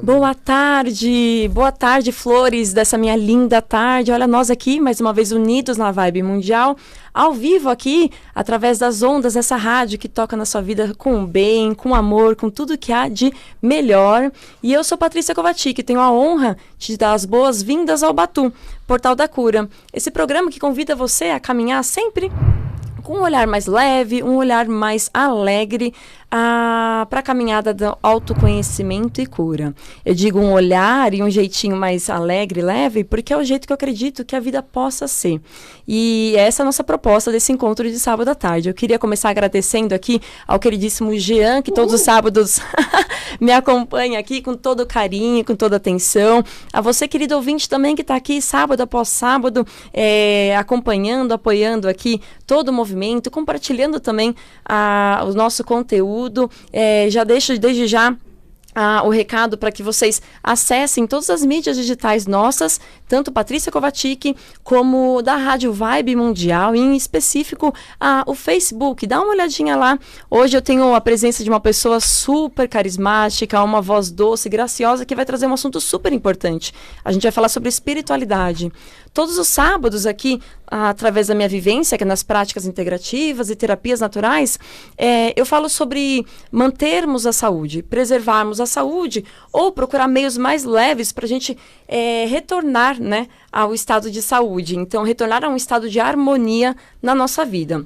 Boa tarde, flores dessa minha linda tarde. Olha nós aqui, mais uma vez unidos na Vibe Mundial, ao vivo aqui, através das ondas dessa rádio que toca na sua vida com bem, com amor, com tudo que há de melhor. E eu sou Patrícia Kovacic, tenho a honra de dar as boas-vindas ao Batu, Portal da Cura. Esse programa que convida você a caminhar sempre com um olhar mais leve, um olhar mais alegre para a caminhada do autoconhecimento e cura. Eu digo um olhar e um jeitinho mais alegre e leve, porque é o jeito que eu acredito que a vida possa ser. E essa é a nossa proposta desse encontro de sábado à tarde. Eu queria começar agradecendo aqui ao queridíssimo Jean, que todos os sábados me acompanha aqui com todo carinho, com toda atenção. A você, querido ouvinte, também que está aqui sábado após sábado, acompanhando, apoiando aqui todo o movimento, compartilhando também o nosso conteúdo. Já deixo desde já o recado para que vocês acessem todas as mídias digitais nossas, tanto Patrícia Kovacic como da Rádio Vibe Mundial, e em específico o Facebook. Dá uma olhadinha lá. Hoje eu tenho a presença de uma pessoa super carismática, uma voz doce, graciosa, que vai trazer um assunto super importante. A gente vai falar sobre espiritualidade. Todos os sábados aqui, através da minha vivência, que é nas práticas integrativas e terapias naturais, eu falo sobre mantermos a saúde, preservarmos a saúde ou procurar meios mais leves para a gente retornar, né, ao estado de saúde. Então, retornar a um estado de harmonia na nossa vida.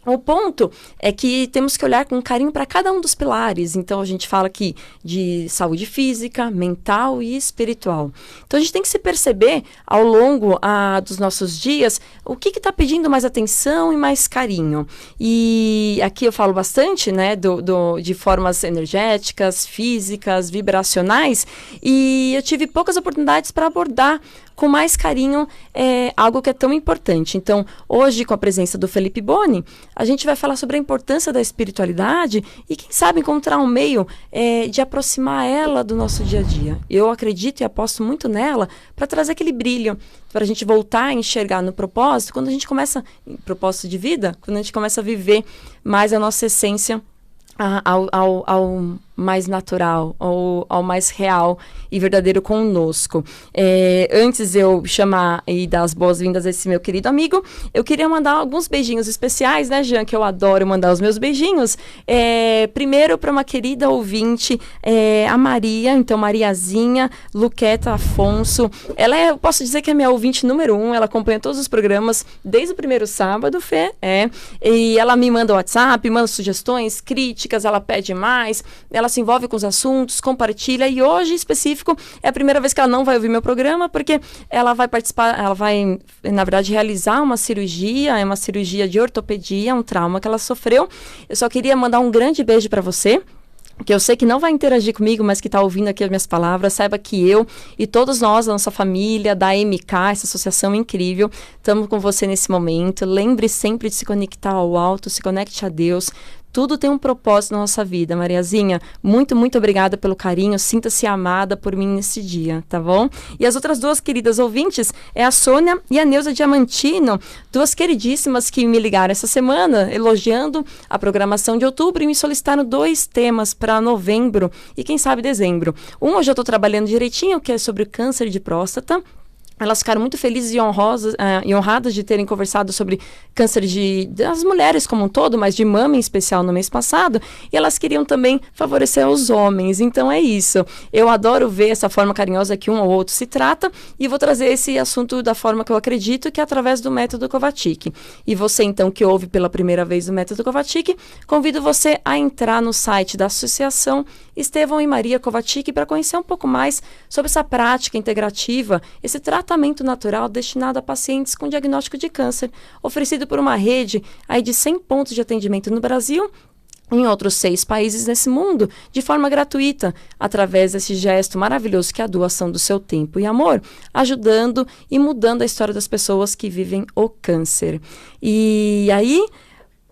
O ponto é que temos que olhar com carinho para cada um dos pilares. Então, a gente fala aqui de saúde física, mental e espiritual. Então, a gente tem que se perceber ao longo dos nossos dias o que está pedindo mais atenção e mais carinho. E aqui eu falo bastante, né, de formas energéticas, físicas, vibracionais. E eu tive poucas oportunidades para abordar com mais carinho algo que é tão importante. Então, hoje, com a presença do Felipe Boni, a gente vai falar sobre a importância da espiritualidade e, quem sabe, encontrar um meio de aproximar ela do nosso dia a dia. Eu acredito e aposto muito nela para trazer aquele brilho, para a gente voltar a enxergar no propósito, quando a gente começa, propósito de vida, quando a gente começa a viver mais a nossa essência ao mais natural, ao mais real e verdadeiro conosco. Antes de eu chamar e dar as boas-vindas a esse meu querido amigo, eu queria mandar alguns beijinhos especiais, né, Jean, que eu adoro mandar os meus beijinhos. Primeiro para uma querida ouvinte, a Maria, então Mariazinha Luqueta Afonso. Ela eu posso dizer que é minha ouvinte número 1, ela acompanha todos os programas desde o primeiro sábado, Fê, e ela me manda WhatsApp, manda sugestões, críticas, ela pede mais, ela se envolve com os assuntos, compartilha, e hoje, em específico, é a primeira vez que ela não vai ouvir meu programa, porque ela vai participar, ela vai, na verdade, realizar uma cirurgia, uma cirurgia de ortopedia, um trauma que ela sofreu. Eu só queria mandar um grande beijo para você, que eu sei que não vai interagir comigo, mas que está ouvindo aqui as minhas palavras. Saiba que eu e todos nós, a nossa família, da MK, essa associação incrível, estamos com você nesse momento. Lembre sempre de se conectar ao alto, se conecte a Deus. Tudo tem um propósito na nossa vida, Mariazinha. Muito, muito obrigada pelo carinho. Sinta-se amada por mim nesse dia, tá bom? E as outras duas queridas ouvintes é a Sônia e a Neuza Diamantino, duas queridíssimas que me ligaram essa semana, elogiando a programação de outubro e me solicitaram 2 temas para novembro e quem sabe dezembro. Um eu já estou trabalhando direitinho, que é sobre o câncer de próstata. Elas ficaram muito felizes e honradas de terem conversado sobre câncer das mulheres como um todo, mas de mama em especial no mês passado. E elas queriam também favorecer os homens. Então é isso. Eu adoro ver essa forma carinhosa que um ou outro se trata. E vou trazer esse assunto da forma que eu acredito, que é através do método Kovacic. E você, então, que ouve pela primeira vez o método Kovacic, convido você a entrar no site da Associação Estevão e Maria Kovacic para conhecer um pouco mais sobre essa prática integrativa, esse tratamento natural destinado a pacientes com diagnóstico de câncer, oferecido por uma rede aí de 100 pontos de atendimento no Brasil, em outros 6 países nesse mundo, de forma gratuita, através desse gesto maravilhoso que é a doação do seu tempo e amor, ajudando e mudando a história das pessoas que vivem o câncer. E aí,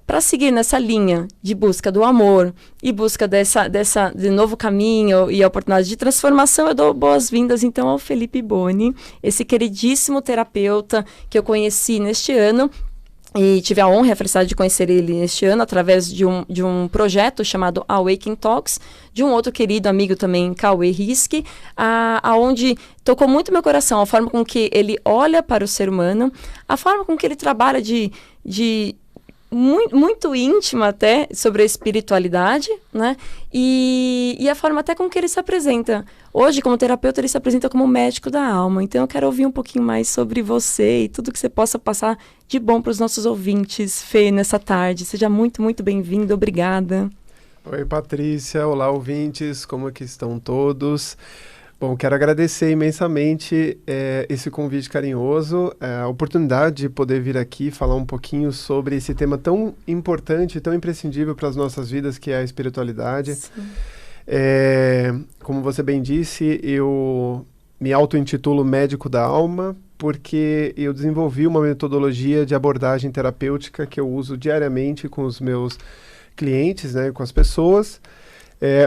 para seguir nessa linha de busca do amor e busca de novo caminho e a oportunidade de transformação, eu dou boas-vindas então ao Felipe Boni, esse queridíssimo terapeuta que eu conheci neste ano. E tive a honra e a felicidade de conhecer ele este ano através de um projeto chamado Awaken Talks, de um outro querido amigo também, Cauê Riske, aonde tocou muito meu coração a forma com que ele olha para o ser humano, a forma com que ele trabalha de muito íntima até sobre a espiritualidade, né? E a forma até com que ele se apresenta. Hoje, como terapeuta, ele se apresenta como médico da alma. Então, eu quero ouvir um pouquinho mais sobre você e tudo que você possa passar de bom para os nossos ouvintes, Fê, nessa tarde. Seja muito, muito bem-vindo. Obrigada. Oi, Patrícia. Olá, ouvintes. Como é que estão todos? Bom, quero agradecer imensamente esse convite carinhoso, a oportunidade de poder vir aqui falar um pouquinho sobre esse tema tão importante, tão imprescindível para as nossas vidas, que é a espiritualidade. Como você bem disse, eu me auto-intitulo médico da alma, porque eu desenvolvi uma metodologia de abordagem terapêutica que eu uso diariamente com os meus clientes, né, com as pessoas.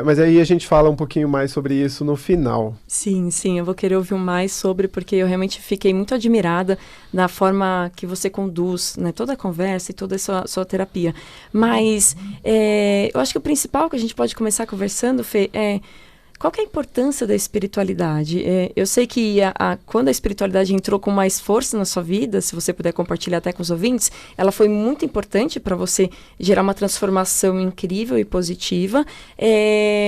Mas aí a gente fala um pouquinho mais sobre isso no final. Sim, eu vou querer ouvir mais sobre, porque eu realmente fiquei muito admirada da forma que você conduz, né, toda a conversa e toda a sua terapia. Mas eu acho que o principal que a gente pode começar conversando, Fê, qual que é a importância da espiritualidade? Eu sei que quando a espiritualidade entrou com mais força na sua vida, se você puder compartilhar até com os ouvintes, ela foi muito importante para você gerar uma transformação incrível e positiva.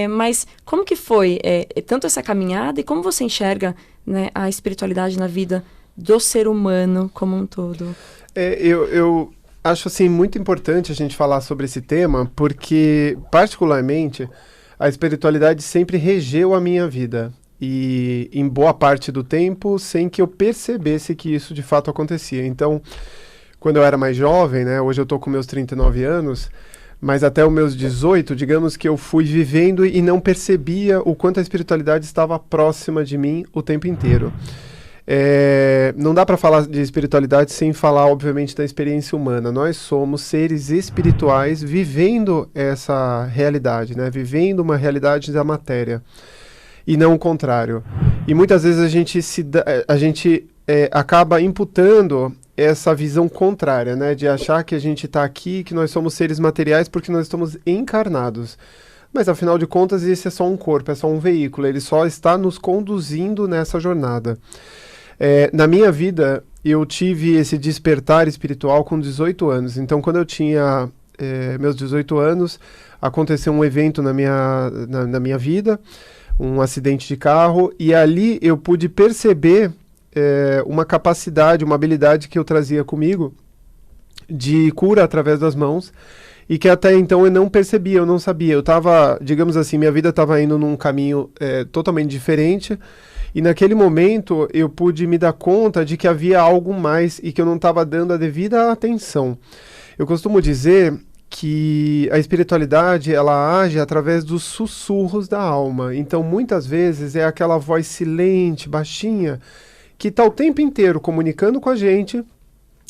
Mas como que foi tanto essa caminhada e como você enxerga, né, a espiritualidade na vida do ser humano como um todo? Eu acho assim, muito importante a gente falar sobre esse tema, porque particularmente a espiritualidade sempre regeu a minha vida, e em boa parte do tempo, sem que eu percebesse que isso de fato acontecia. Então, quando eu era mais jovem, né, hoje eu estou com meus 39 anos, mas até os meus 18, digamos que eu fui vivendo e não percebia o quanto a espiritualidade estava próxima de mim o tempo inteiro. Não dá para falar de espiritualidade sem falar, obviamente, da experiência humana. Nós somos seres espirituais vivendo essa realidade, né? Vivendo uma realidade da matéria, e não o contrário. E muitas vezes a gente acaba imputando essa visão contrária, né? De achar que a gente está aqui, que nós somos seres materiais porque nós estamos encarnados. Mas, afinal de contas, esse é só um corpo, é só um veículo. Ele só está nos conduzindo nessa jornada. Na minha vida, eu tive esse despertar espiritual com 18 anos. Então, quando eu tinha meus 18 anos, aconteceu um evento na minha vida, um acidente de carro, e ali eu pude perceber uma capacidade, uma habilidade que eu trazia comigo de cura através das mãos, e que até então eu não percebia, eu não sabia. Eu estava, digamos assim, minha vida estava indo num caminho totalmente diferente, e naquele momento eu pude me dar conta de que havia algo mais e que eu não estava dando a devida atenção. Eu costumo dizer que a espiritualidade, ela age através dos sussurros da alma. Então, muitas vezes é aquela voz silente, baixinha, que está o tempo inteiro comunicando com a gente,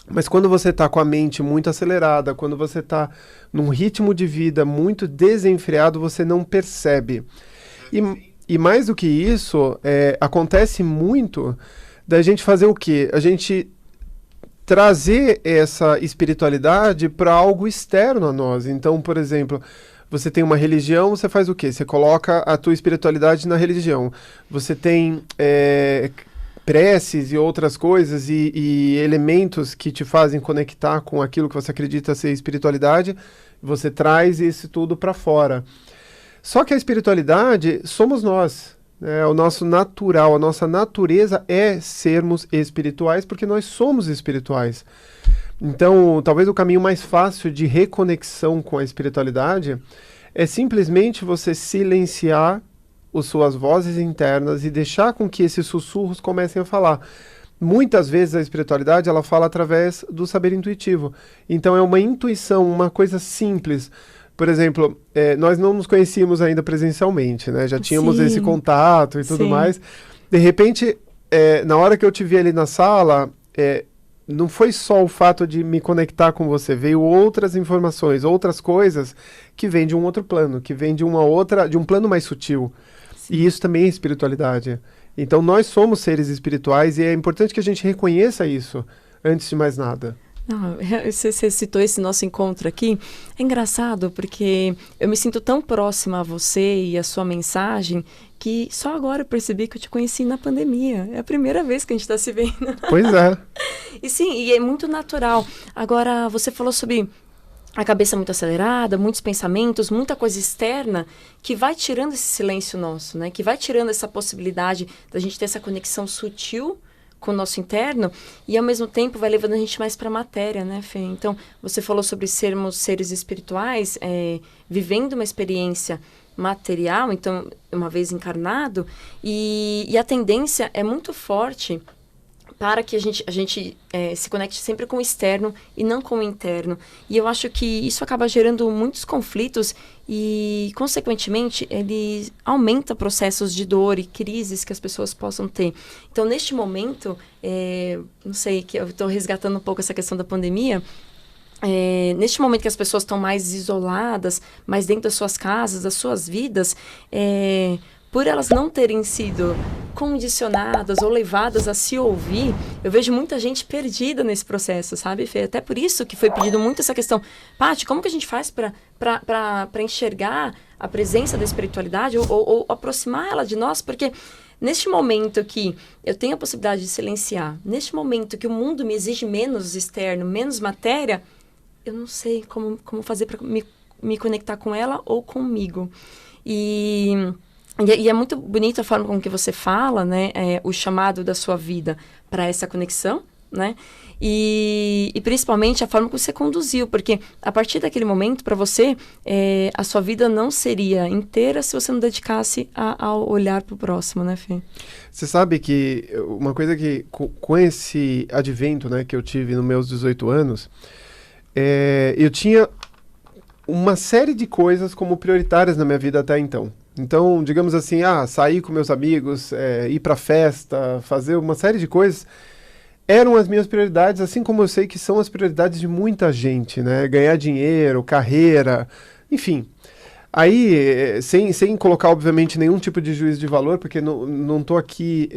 mas quando você está com a mente muito acelerada, quando você está num ritmo de vida muito desenfreado, você não percebe. E mais do que isso, acontece muito da gente fazer o quê? A gente trazer essa espiritualidade para algo externo a nós. Então, por exemplo, você tem uma religião, você faz o quê? Você coloca a tua espiritualidade na religião. Você tem preces e outras coisas e elementos que te fazem conectar com aquilo que você acredita ser espiritualidade, você traz isso tudo para fora. Só que a espiritualidade somos nós, né? O nosso natural, a nossa natureza é sermos espirituais, porque nós somos espirituais. Então, talvez o caminho mais fácil de reconexão com a espiritualidade é simplesmente você silenciar as suas vozes internas e deixar com que esses sussurros comecem a falar. Muitas vezes a espiritualidade ela fala através do saber intuitivo. Então é uma intuição, uma coisa simples. Por exemplo, nós não nos conhecíamos ainda presencialmente, né? Já tínhamos Sim. esse contato e tudo Sim. mais. De repente, na hora que eu te vi ali na sala, não foi só o fato de me conectar com você, veio outras informações, outras coisas que vêm de um outro plano, que vêm de um plano mais sutil. Sim. E isso também é espiritualidade. Então nós somos seres espirituais e é importante que a gente reconheça isso antes de mais nada. Ah, você citou esse nosso encontro aqui. É engraçado porque eu me sinto tão próxima a você e a sua mensagem que só agora eu percebi que eu te conheci na pandemia. É a primeira vez que a gente está se vendo. Pois é. E sim, e é muito natural. Agora, você falou sobre a cabeça muito acelerada, muitos pensamentos, muita coisa externa que vai tirando esse silêncio nosso, né? Que vai tirando essa possibilidade da gente ter essa conexão sutil com o nosso interno e, ao mesmo tempo, vai levando a gente mais para a matéria, né, Fê? Então, você falou sobre sermos seres espirituais, vivendo uma experiência material, então, uma vez encarnado, e a tendência é muito forte para que a gente se conecte sempre com o externo e não com o interno. E eu acho que isso acaba gerando muitos conflitos e, consequentemente, ele aumenta processos de dor e crises que as pessoas possam ter. Então, neste momento, não sei, que eu estou resgatando um pouco essa questão da pandemia. Neste momento que as pessoas estão mais isoladas, mais dentro das suas casas, das suas vidas, por elas não terem sido condicionadas ou levadas a se ouvir, eu vejo muita gente perdida nesse processo, sabe, Fê? Até por isso que foi pedido muito essa questão. Paty, como que a gente faz para enxergar a presença da espiritualidade ou aproximar ela de nós? Porque neste momento que eu tenho a possibilidade de silenciar, neste momento que o mundo me exige menos externo, menos matéria, eu não sei como fazer para me conectar com ela ou comigo. E é muito bonita a forma com que você fala, né? O chamado da sua vida para essa conexão, né? E principalmente a forma que você conduziu, porque a partir daquele momento, para você, a sua vida não seria inteira se você não dedicasse ao olhar para o próximo, né, Fê? Você sabe que uma coisa que, com esse advento, né, que eu tive nos meus 18 anos, eu tinha uma série de coisas como prioritárias na minha vida até então. Então, digamos assim, sair com meus amigos, ir pra festa, fazer uma série de coisas, eram as minhas prioridades, assim como eu sei que são as prioridades de muita gente, né? Ganhar dinheiro, carreira, enfim. Aí, sem colocar, obviamente, nenhum tipo de juízo de valor, porque não estou aqui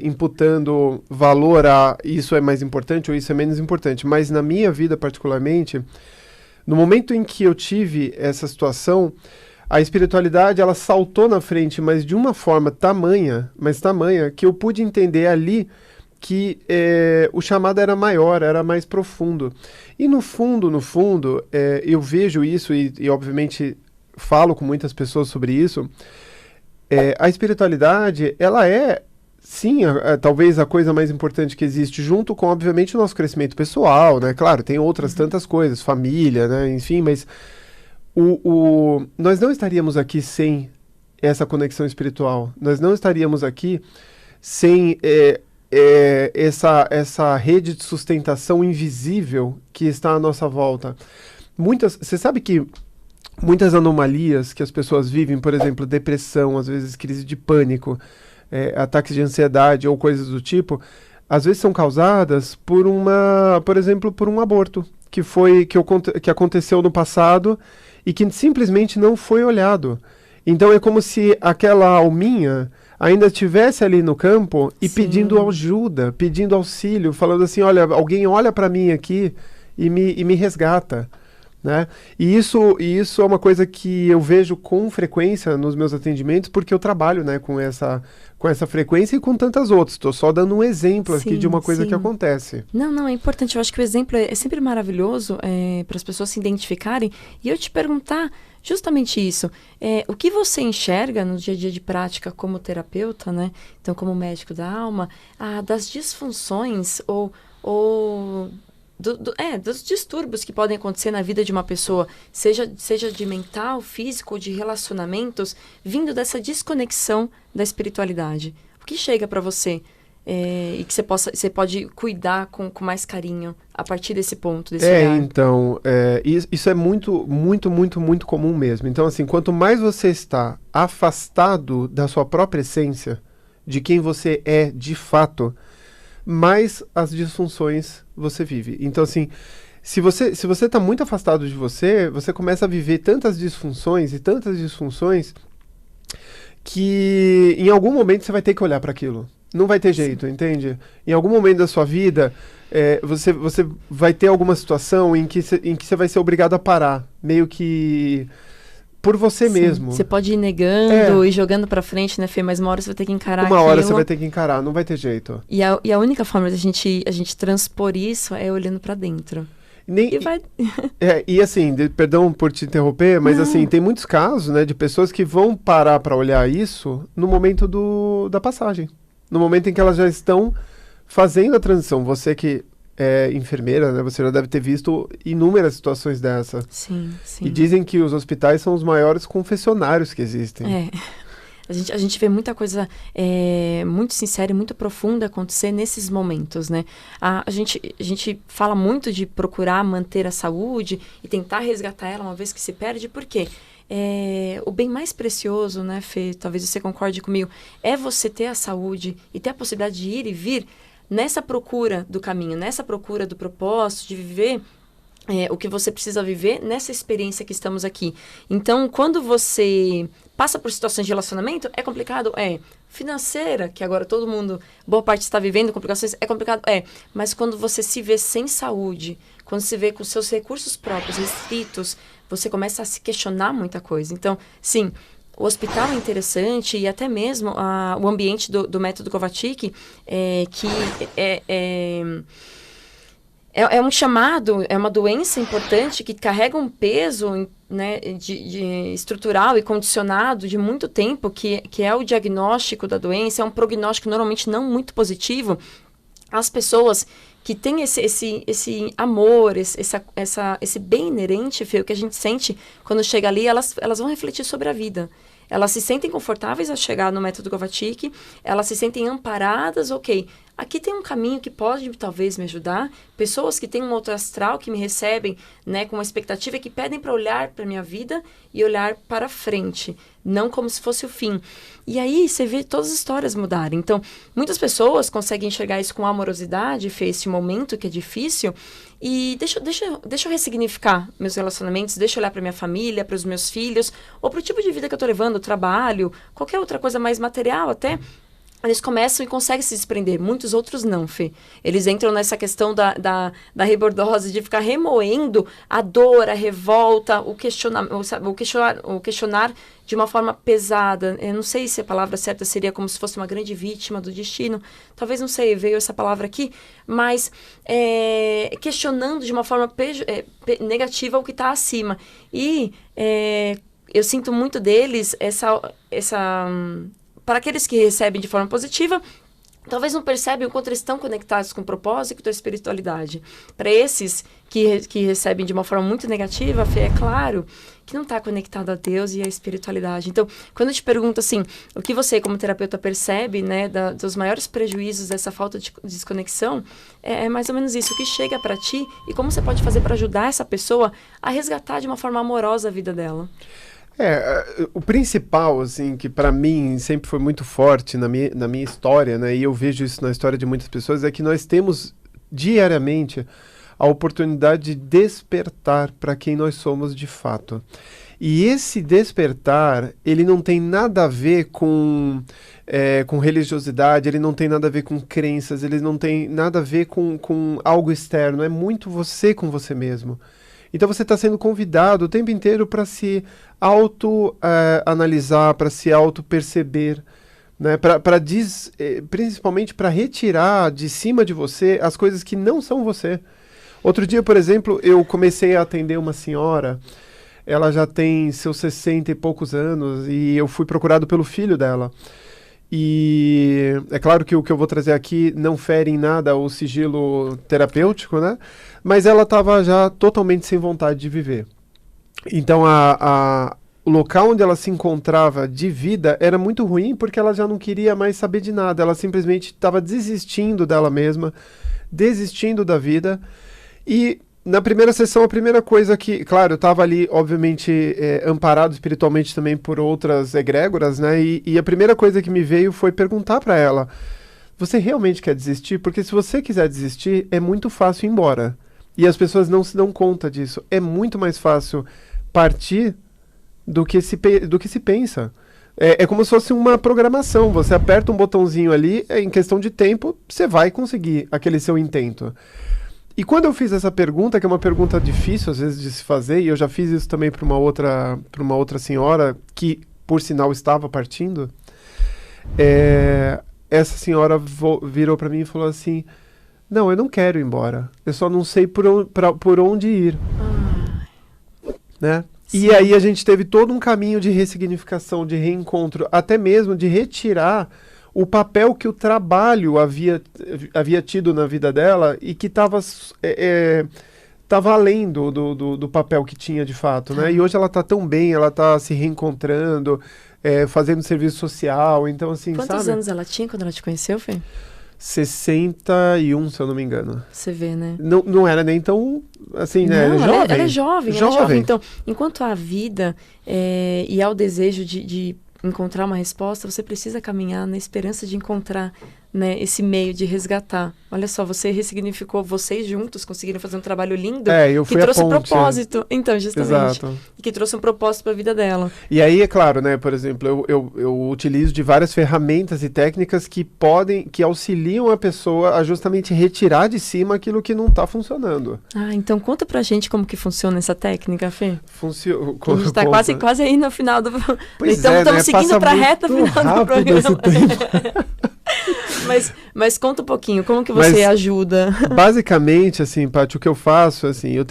imputando valor a isso é mais importante ou isso é menos importante, mas na minha vida particularmente, no momento em que eu tive essa situação, a espiritualidade, ela saltou na frente, mas de uma forma tamanha, que eu pude entender ali que o chamado era maior, era mais profundo. E no fundo, eu vejo isso e obviamente falo com muitas pessoas sobre isso. A espiritualidade, ela é, sim, talvez a coisa mais importante que existe, junto com, obviamente, o nosso crescimento pessoal, né? Claro, tem outras tantas coisas, família, né? Enfim, mas nós não estaríamos aqui sem essa conexão espiritual. Nós não estaríamos aqui sem essa rede de sustentação invisível que está à nossa volta. Você sabe que muitas anomalias que as pessoas vivem, por exemplo, depressão, às vezes crise de pânico, ataques de ansiedade ou coisas do tipo, às vezes são causadas por exemplo, por um aborto que aconteceu no passado e que simplesmente não foi olhado. Então é como se aquela alminha ainda estivesse ali no campo e Sim. pedindo ajuda, pedindo auxílio, falando assim, olha, alguém olha para mim aqui e me resgata. Né? E isso é uma coisa que eu vejo com frequência nos meus atendimentos, porque eu trabalho, né, com essa frequência e com tantas outras. Estou só dando um exemplo aqui de uma coisa que acontece. Não, é importante. Eu acho que o exemplo é sempre maravilhoso para as pessoas se identificarem. E eu te perguntar justamente isso. O que você enxerga no dia a dia de prática como terapeuta, né? Então, como médico da alma, das disfunções ou dos distúrbios que podem acontecer na vida de uma pessoa, seja de mental, físico ou de relacionamentos, vindo dessa desconexão da espiritualidade. O que chega para você e que você pode cuidar com mais carinho a partir desse ponto, desse olhar? Então, isso é muito, muito, muito, muito comum mesmo. Então, assim, quanto mais você está afastado da sua própria essência, de quem você é de fato, mais as disfunções você vive. Então, assim, se você está muito afastado de você, você começa a viver tantas disfunções que em algum momento você vai ter que olhar para aquilo. Não vai ter jeito, entende? Em algum momento da sua vida, você vai ter alguma situação em que você vai ser obrigado a parar. Meio que por você mesmo. Você pode ir negando e jogando pra frente, né, Fê? Mas uma hora você vai ter que encarar Uma hora aquilo. você vai ter que encarar, não vai ter jeito. E a única forma de a gente transpor isso é olhando pra dentro. E assim, perdão por te interromper, mas assim, tem muitos casos, né, de pessoas que vão parar para olhar isso no momento da passagem. No momento em que elas já estão fazendo a transição. Você que é enfermeira, né, você já deve ter visto inúmeras situações dessa. Sim. E dizem que os hospitais são os maiores confessionários que existem. A gente vê muita coisa muito sincera e muito profunda acontecer nesses momentos, né? A gente fala muito de procurar manter a saúde e tentar resgatar ela uma vez que se perde, por quê? O bem mais precioso, né, Fê? Talvez você concorde comigo, é você ter a saúde e ter a possibilidade de ir e vir nessa procura do caminho, nessa procura do propósito, de viver o que você precisa viver nessa experiência que estamos aqui. Então, quando você passa por situações de relacionamento, é complicado? Financeira, que agora todo mundo, boa parte está vivendo complicações, é complicado? Mas quando você se vê sem saúde, quando se vê com seus recursos próprios restritos, você começa a se questionar muita coisa. Então, sim, o hospital é interessante e até mesmo o ambiente do método Kovačić, que é um chamado, é uma doença importante que carrega um peso, né, de estrutural e condicionado de muito tempo, que é o diagnóstico da doença, é um prognóstico normalmente não muito positivo. As pessoas que têm esse amor, esse bem inerente, Fê, o que a gente sente quando chega ali, elas vão refletir sobre a vida. Elas se sentem confortáveis a chegar no método Kovačić, elas se sentem amparadas, ok, aqui tem um caminho que pode talvez me ajudar, pessoas que têm um outro astral que me recebem, né, com uma expectativa que pedem para olhar para a minha vida e olhar para frente, não como se fosse o fim. E aí você vê todas as histórias mudarem. Então, muitas pessoas conseguem enxergar isso com amorosidade, fez esse momento que é difícil, e deixa eu ressignificar meus relacionamentos, deixa eu olhar para minha família, para os meus filhos, ou para o tipo de vida que eu estou levando, trabalho, qualquer outra coisa mais material até. Eles começam e conseguem se desprender. Muitos outros não, Fê. Eles entram nessa questão da rebordose, de ficar remoendo a dor, a revolta, o questionar de uma forma pesada. Eu não sei se a palavra certa seria como se fosse uma grande vítima do destino. Talvez, não sei, veio essa palavra aqui. Mas questionando de uma forma negativa o que está acima. E eu sinto muito deles para aqueles que recebem de forma positiva, talvez não percebem o quanto eles estão conectados com o propósito da espiritualidade. Para esses que recebem de uma forma muito negativa, Fê, é claro que não está conectado a Deus e à espiritualidade. Então, quando eu te pergunto assim, o que você como terapeuta percebe, né, dos maiores prejuízos dessa falta de desconexão, é mais ou menos isso, o que chega para ti e como você pode fazer para ajudar essa pessoa a resgatar de uma forma amorosa a vida dela. O principal, assim, que para mim sempre foi muito forte na minha história, né, e eu vejo isso na história de muitas pessoas, é que nós temos diariamente a oportunidade de despertar para quem nós somos de fato. E esse despertar, ele não tem nada a ver com religiosidade, ele não tem nada a ver com crenças, ele não tem nada a ver com algo externo, é muito você com você mesmo. Então você está sendo convidado o tempo inteiro para se auto-analisar, para se auto-perceber, né? Principalmente para retirar de cima de você as coisas que não são você. Outro dia, por exemplo, eu comecei a atender uma senhora, ela já tem seus 60 e poucos anos, e eu fui procurado pelo filho dela. E é claro que o que eu vou trazer aqui não fere em nada o sigilo terapêutico, né? Mas ela estava já totalmente sem vontade de viver. Então o local onde ela se encontrava de vida era muito ruim porque ela já não queria mais saber de nada. Ela simplesmente estava desistindo dela mesma, desistindo da vida. E na primeira sessão, a primeira coisa que... Claro, eu estava ali, obviamente, amparado espiritualmente também por outras egrégoras, né? E a primeira coisa que me veio foi perguntar para ela, você realmente quer desistir? Porque se você quiser desistir, é muito fácil ir embora. E as pessoas não se dão conta disso. É muito mais fácil partir do que se pensa. É como se fosse uma programação. Você aperta um botãozinho ali, em questão de tempo, você vai conseguir aquele seu intento. E quando eu fiz essa pergunta, que é uma pergunta difícil às vezes de se fazer, e eu já fiz isso também para uma outra senhora, que por sinal estava partindo, essa senhora virou para mim e falou assim: não, eu não quero ir embora, eu só não sei por onde ir. Né? E aí a gente teve todo um caminho de ressignificação, de reencontro, até mesmo de retirar o papel que o trabalho havia tido na vida dela e que estava além do papel que tinha de fato, né? E hoje ela está tão bem, ela está se reencontrando, fazendo serviço social, então assim, Quantos anos ela tinha quando ela te conheceu, Fê? 61, se eu não me engano. Você vê, né? Não era nem tão, assim, né? Não, Ela ela é jovem. Então, Então, enquanto há vida e há o desejo de encontrar uma resposta, você precisa caminhar na esperança de encontrar, né, esse meio de resgatar. Olha só, você ressignificou, vocês juntos conseguiram fazer um trabalho lindo eu que fui trouxe a um ponte. propósito. Então, justamente. Exato. E que trouxe um propósito para a vida dela. E aí, é claro, né, por exemplo, eu utilizo de várias ferramentas e técnicas que auxiliam a pessoa a justamente retirar de cima aquilo que não está funcionando. Então conta pra gente como que funciona essa técnica, Fê. Funciona. A gente tá quase aí no final do... Pois então, estamos né? seguindo para a reta final do programa. Esse tempo. Mas conta um pouquinho, como que você ajuda? Basicamente, assim, Paty, o que eu faço, assim, eu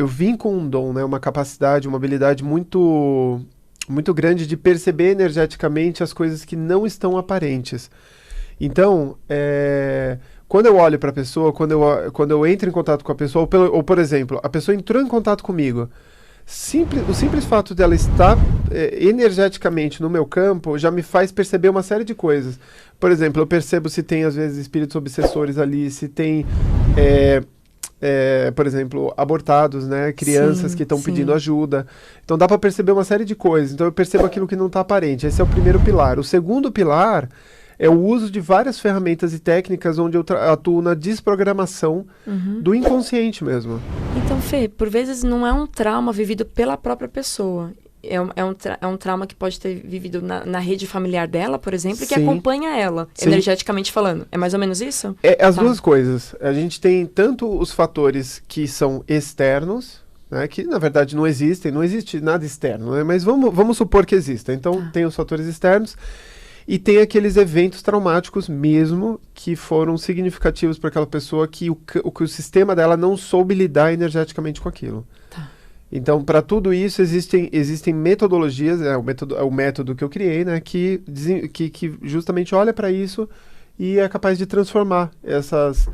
vim com um dom, né, uma capacidade, uma habilidade muito, muito grande de perceber energeticamente as coisas que não estão aparentes. Então, quando eu olho para a pessoa, quando eu entro em contato com a pessoa, ou por exemplo, a pessoa entrou em contato comigo, o simples fato dela estar energeticamente no meu campo já me faz perceber uma série de coisas. Por exemplo, eu percebo se tem, às vezes, espíritos obsessores ali, se tem, por exemplo, abortados, né? Crianças que estão pedindo ajuda. Então dá para perceber uma série de coisas. Então eu percebo aquilo que não está aparente. Esse é o primeiro pilar. O segundo pilar é o uso de várias ferramentas e técnicas onde eu atuo na desprogramação do inconsciente mesmo. Então, Fê, por vezes não é um trauma vivido pela própria pessoa. É um trauma que pode ter vivido na rede familiar dela, por exemplo, e que acompanha ela, energeticamente falando. É mais ou menos isso? As duas coisas. A gente tem tanto os fatores que são externos, né, que na verdade não existe nada externo, né, mas vamos supor que exista. Então tem os fatores externos e tem aqueles eventos traumáticos mesmo que foram significativos para aquela pessoa que o sistema dela não soube lidar energeticamente com aquilo. Então, para tudo isso, existem metodologias, o método que eu criei, né, que justamente olha para isso e é capaz de transformar essas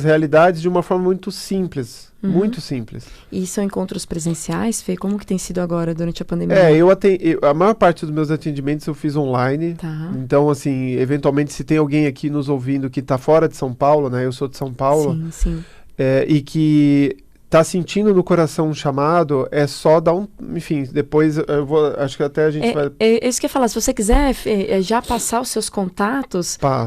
realidades de uma forma muito simples, muito simples. E são encontros presenciais, Fê? Como que tem sido agora, durante a pandemia? A maior parte dos meus atendimentos eu fiz online. Então, assim, eventualmente, se tem alguém aqui nos ouvindo que está fora de São Paulo, né, eu sou de São Paulo, e que tá sentindo no coração um chamado, é só dar enfim, depois acho que até a gente vai... Isso que eu ia falar, se você quiser já passar os seus contatos para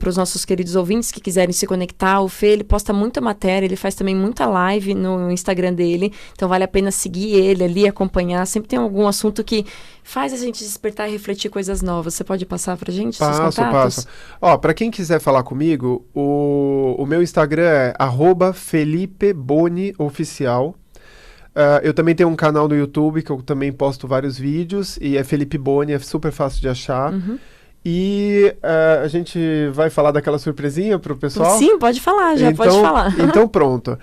os nossos queridos ouvintes que quiserem se conectar, o Fê, ele posta muita matéria, ele faz também muita live no Instagram dele, então vale a pena seguir ele ali, acompanhar, sempre tem algum assunto que faz a gente despertar e refletir coisas novas. Você pode passar pra gente seus contatos? Ó, pra quem quiser falar comigo, o meu Instagram é @FelipeBoniOficial. Eu também tenho um canal no YouTube que eu também posto vários vídeos e é Felipe Boni, é super fácil de achar. E a gente vai falar daquela surpresinha pro pessoal? Sim, pode falar, pode falar. Então pronto.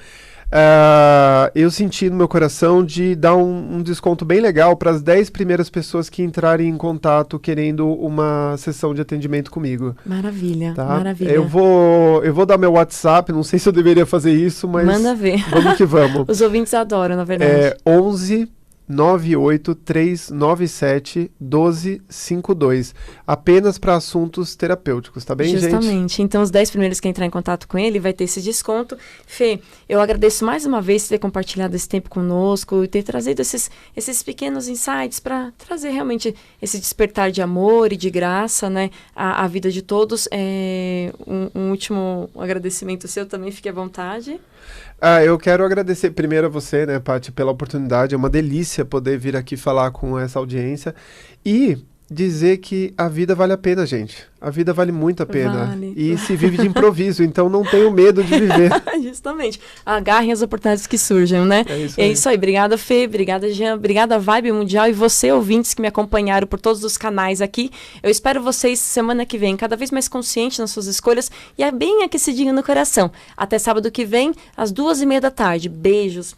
Eu senti no meu coração de dar um desconto bem legal para as 10 primeiras pessoas que entrarem em contato querendo uma sessão de atendimento comigo. Maravilha, tá? maravilha. Eu vou dar meu WhatsApp, não sei se eu deveria fazer isso, mas... Manda ver. Vamos que vamos. Os ouvintes adoram, na verdade. 11 98397 1252. Apenas para assuntos terapêuticos, tá bem, gente? Justamente. Então, os 10 primeiros que entrar em contato com ele vai ter esse desconto. Fê, eu agradeço mais uma vez por ter compartilhado esse tempo conosco e ter trazido esses pequenos insights para trazer realmente esse despertar de amor e de graça, né, à vida de todos. Um último agradecimento seu também, fique à vontade. Eu quero agradecer primeiro a você, né, Paty, pela oportunidade. É uma delícia delícia poder vir aqui falar com essa audiência e dizer que a vida vale a pena, gente. A vida vale muito a pena. Vale. E se vive de improviso, então não tenho medo de viver. Justamente. Agarrem as oportunidades que surgem, né? É isso aí. Obrigada, Fê. Obrigada, Jean. Obrigada, Vibe Mundial. E você, ouvintes que me acompanharam por todos os canais aqui. Eu espero vocês semana que vem, cada vez mais conscientes nas suas escolhas e bem aquecidinho no coração. Até sábado que vem, às 2h30 da tarde. Beijos.